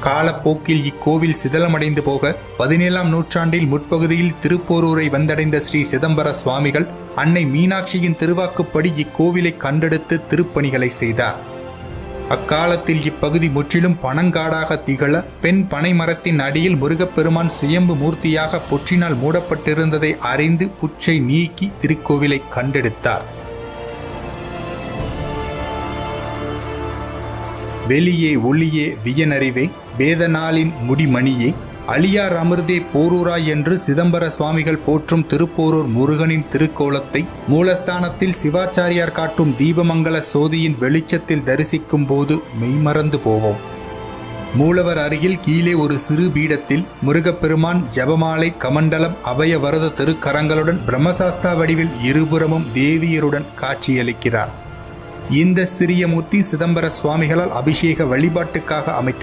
காலப்போக்கில் இக்கோவில் சிதலமடைந்து போக 17ஆம் நூற்றாண்டில் முற்பகுதியில் திருப்போரூரை வந்தடைந்த ஸ்ரீ சிதம்பர சுவாமிகள் அன்னை மீனாட்சியின் திருவாக்குப்படி இக்கோவிலை கண்டெடுத்து திருப்பணிகளை செய்தார். அக்காலத்தில் இப்பகுதி முற்றிலும் பனங்காடாக திகழ பெண் பனை மரத்தின் அடியில் முருகப்பெருமான் சுயம்பு மூர்த்தியாக புற்றினால் மூடப்பட்டிருந்ததை அறிந்து புற்றை நீக்கி திருக்கோவிலை கண்டெடுத்தார். வெளியே ஒளியே வியனறிவே வேதநாளின் முடிமணியே அழியார் அமிர்தே போரூராய் என்று சிதம்பர சுவாமிகள் போற்றும் திருப்போரூர் முருகனின் திருக்கோலத்தை மூலஸ்தானத்தில் சிவாச்சாரியார் காட்டும் தீபமங்கல சோதியின் வெளிச்சத்தில் தரிசிக்கும் போது மெய்மறந்து போவோம். மூலவர் அருகில் கீழே ஒரு சிறு பீடத்தில் முருகப்பெருமான் ஜபமாலை கமண்டலம் அபய வரத திருக்கரங்களுடன் பிரம்மசாஸ்தா வடிவில் இருபுறமும் தேவியருடன் காட்சியளிக்கிறார். இந்த சிறிய மூர்த்தி சிதம்பர சுவாமிகளால் அபிஷேக வழிபாட்டுக்காக அமைக்க